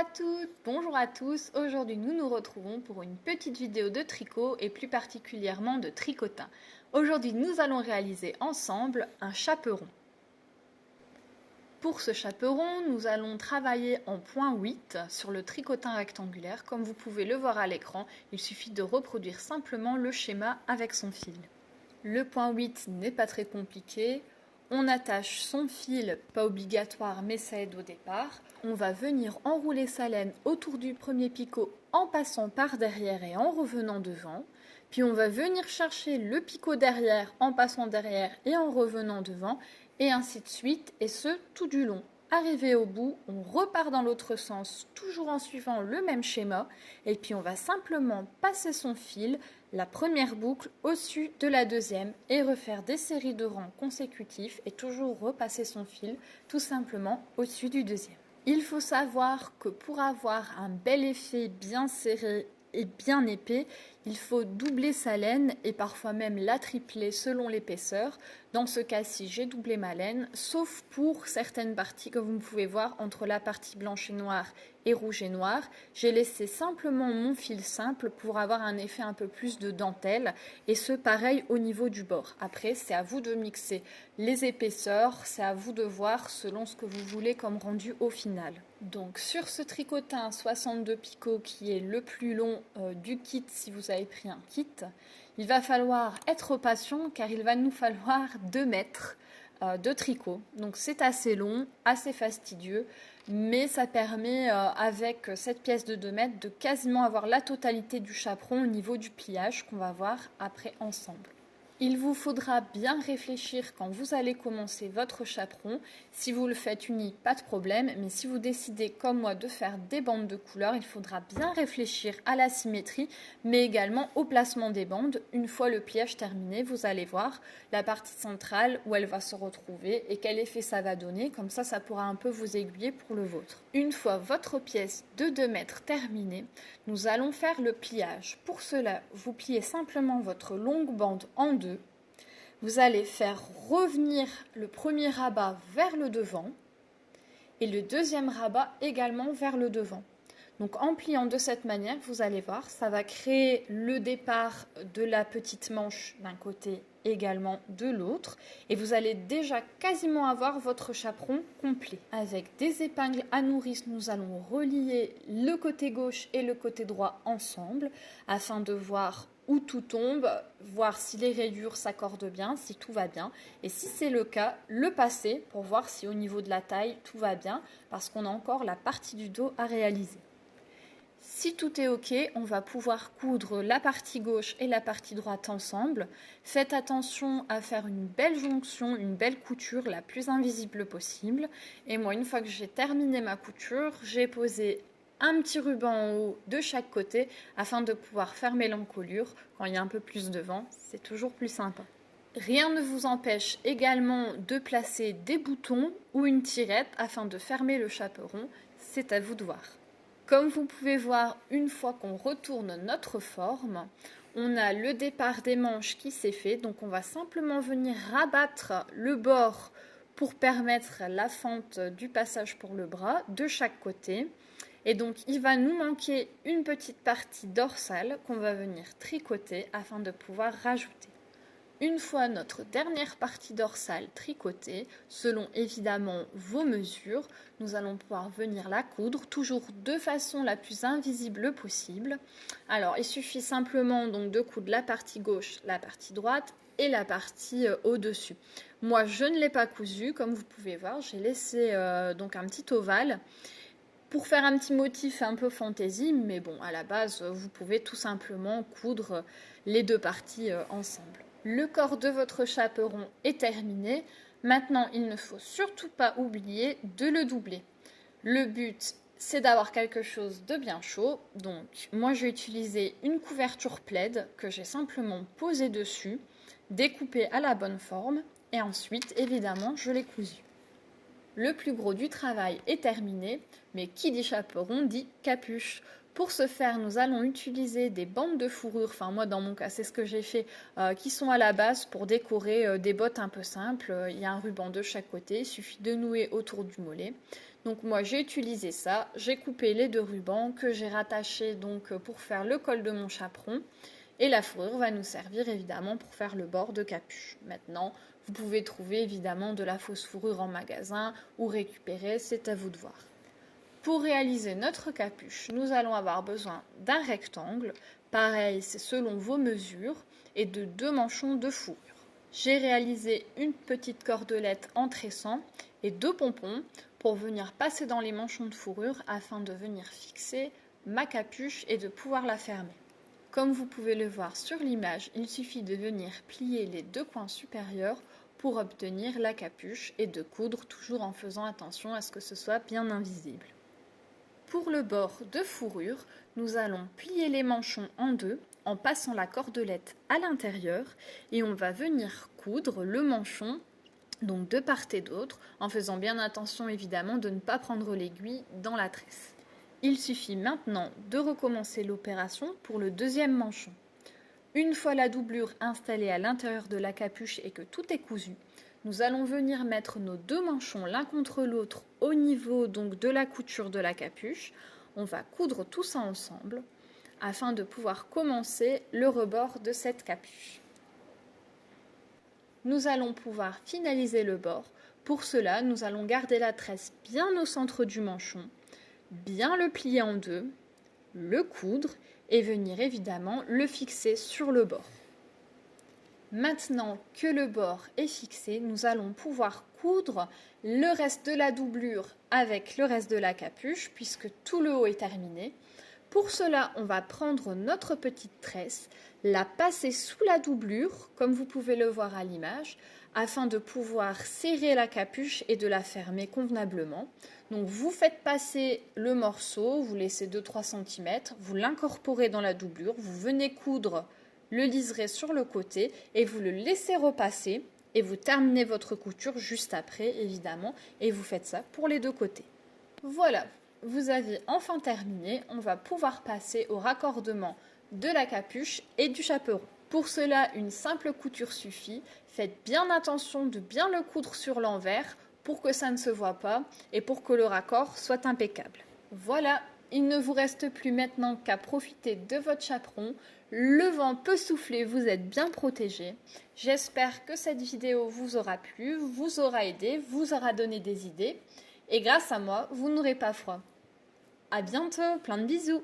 à toutes, bonjour à tous. Aujourd'hui nous nous retrouvons pour une petite vidéo de tricot et plus particulièrement de tricotin. Aujourd'hui nous allons réaliser ensemble un chaperon. Pour ce chaperon, nous allons travailler en point 8 sur le tricotin rectangulaire. Comme vous pouvez le voir à l'écran, il suffit de reproduire simplement le schéma avec son fil. Le point 8 n'est pas très compliqué. On attache son fil, pas obligatoire mais ça aide au départ. On va venir enrouler sa laine autour du premier picot en passant par derrière et en revenant devant. Puis on va venir chercher le picot derrière en passant derrière et en revenant devant. Et ainsi de suite, et ce tout du long. Arrivé au bout, on repart dans l'autre sens, toujours en suivant le même schéma. Et puis on va simplement passer son fil, la première boucle au-dessus de la deuxième et refaire des séries de rangs consécutifs et toujours repasser son fil tout simplement au-dessus du deuxième. Il faut savoir que pour avoir un bel effet bien serré et bien épais, il faut doubler sa laine et parfois même la tripler selon l'épaisseur. Dans ce cas-ci, j'ai doublé ma laine, sauf pour certaines parties que vous pouvez voir entre la partie blanche et noire et rouge et noir. J'ai laissé simplement mon fil simple pour avoir un effet un peu plus de dentelle et ce pareil au niveau du bord. Après, c'est à vous de mixer les épaisseurs, c'est à vous de voir selon ce que vous voulez comme rendu au final. Donc sur ce tricotin 62 picots qui est le plus long du kit si vous avez pris un kit, il va falloir être patient car il va nous falloir 2 mètres de tricot. Donc c'est assez long, assez fastidieux, mais ça permet avec cette pièce de 2 mètres de quasiment avoir la totalité du chaperon au niveau du pliage qu'on va voir après ensemble. Il vous faudra bien réfléchir quand vous allez commencer votre chaperon. Si vous le faites uni, pas de problème, mais si vous décidez comme moi de faire des bandes de couleurs, il faudra bien réfléchir à la symétrie, mais également au placement des bandes. Une fois le pliage terminé, vous allez voir la partie centrale où elle va se retrouver et quel effet ça va donner. Comme ça pourra un peu vous aiguiller pour le vôtre. Une fois votre pièce de 2 mètres terminée, nous allons faire le pliage. Pour cela, vous pliez simplement votre longue bande en deux. Vous allez faire revenir le premier rabat vers le devant et le deuxième rabat également vers le devant. Donc en pliant de cette manière, vous allez voir, ça va créer le départ de la petite manche d'un côté également de l'autre et vous allez déjà quasiment avoir votre chaperon complet. Avec des épingles à nourrice, nous allons relier le côté gauche et le côté droit ensemble afin de voir où tout tombe, voir si les rayures s'accordent bien, si tout va bien. Et si c'est le cas, le passer pour voir si au niveau de la taille, tout va bien, parce qu'on a encore la partie du dos à réaliser. Si tout est ok, on va pouvoir coudre la partie gauche et la partie droite ensemble. Faites attention à faire une belle jonction, une belle couture la plus invisible possible. Et moi, une fois que j'ai terminé ma couture, j'ai posé un petit ruban en haut de chaque côté afin de pouvoir fermer l'encolure. Quand il y a un peu plus de vent, c'est toujours plus sympa. Rien ne vous empêche également de placer des boutons ou une tirette afin de fermer le chaperon. C'est à vous de voir. Comme vous pouvez voir, une fois qu'on retourne notre forme, on a le départ des manches qui s'est fait. Donc on va simplement venir rabattre le bord pour permettre la fente du passage pour le bras de chaque côté. Et donc il va nous manquer une petite partie dorsale qu'on va venir tricoter afin de pouvoir rajouter. Une fois notre dernière partie dorsale tricotée, selon évidemment vos mesures, nous allons pouvoir venir la coudre, toujours de façon la plus invisible possible. Alors, il suffit simplement donc de coudre la partie gauche, la partie droite et la partie au-dessus. Moi, je ne l'ai pas cousu, comme vous pouvez voir, j'ai laissé donc un petit ovale pour faire un petit motif un peu fantaisie, mais bon, à la base, vous pouvez tout simplement coudre les deux parties ensemble. Le corps de votre chaperon est terminé. Maintenant, il ne faut surtout pas oublier de le doubler. Le but, c'est d'avoir quelque chose de bien chaud. Donc, moi, j'ai utilisé une couverture plaid que j'ai simplement posée dessus, découpée à la bonne forme, et ensuite, évidemment, je l'ai cousu. Le plus gros du travail est terminé, mais qui dit chaperon dit capuche. Pour ce faire, nous allons utiliser des bandes de fourrure, enfin moi dans mon cas c'est ce que j'ai fait, qui sont à la base pour décorer des bottes un peu simples. Il y a un ruban de chaque côté, il suffit de nouer autour du mollet. Donc moi j'ai utilisé ça, j'ai coupé les deux rubans que j'ai rattachés donc pour faire le col de mon chaperon. Et la fourrure va nous servir évidemment pour faire le bord de capuche. Maintenant, vous pouvez trouver évidemment de la fausse fourrure en magasin ou récupérer, c'est à vous de voir. Pour réaliser notre capuche, nous allons avoir besoin d'un rectangle, pareil c'est selon vos mesures, et de 2 manchons de fourrure. J'ai réalisé une petite cordelette en tressant et 2 pompons pour venir passer dans les manchons de fourrure afin de venir fixer ma capuche et de pouvoir la fermer. Comme vous pouvez le voir sur l'image, il suffit de venir plier les 2 coins supérieurs pour obtenir la capuche et de coudre toujours en faisant attention à ce que ce soit bien invisible. Pour le bord de fourrure, nous allons plier les manchons en 2 en passant la cordelette à l'intérieur et on va venir coudre le manchon donc de part et d'autre en faisant bien attention évidemment de ne pas prendre l'aiguille dans la tresse. Il suffit maintenant de recommencer l'opération pour le deuxième manchon. Une fois la doublure installée à l'intérieur de la capuche et que tout est cousu, nous allons venir mettre nos 2 manchons l'un contre l'autre au niveau donc de la couture de la capuche. On va coudre tout ça ensemble afin de pouvoir commencer le rebord de cette capuche. Nous allons pouvoir finaliser le bord. Pour cela, nous allons garder la tresse bien au centre du manchon, bien le plier en 2, le coudre et venir évidemment le fixer sur le bord. Maintenant que le bord est fixé, nous allons pouvoir coudre le reste de la doublure avec le reste de la capuche puisque tout le haut est terminé. Pour cela, on va prendre notre petite tresse, la passer sous la doublure, comme vous pouvez le voir à l'image, afin de pouvoir serrer la capuche et de la fermer convenablement. Donc vous faites passer le morceau, vous laissez 2-3 cm, vous l'incorporez dans la doublure, vous venez coudre le liseré sur le côté et vous le laissez repasser et vous terminez votre couture juste après évidemment et vous faites ça pour les 2 côtés. Voilà, vous avez enfin terminé, on va pouvoir passer au raccordement de la capuche et du chaperon. Pour cela, une simple couture suffit, faites bien attention de bien le coudre sur l'envers pour que ça ne se voit pas et pour que le raccord soit impeccable. Voilà, il ne vous reste plus maintenant qu'à profiter de votre chaperon. Le vent peut souffler, vous êtes bien protégés. J'espère que cette vidéo vous aura plu, vous aura aidé, vous aura donné des idées. Et grâce à moi, vous n'aurez pas froid. À bientôt, plein de bisous!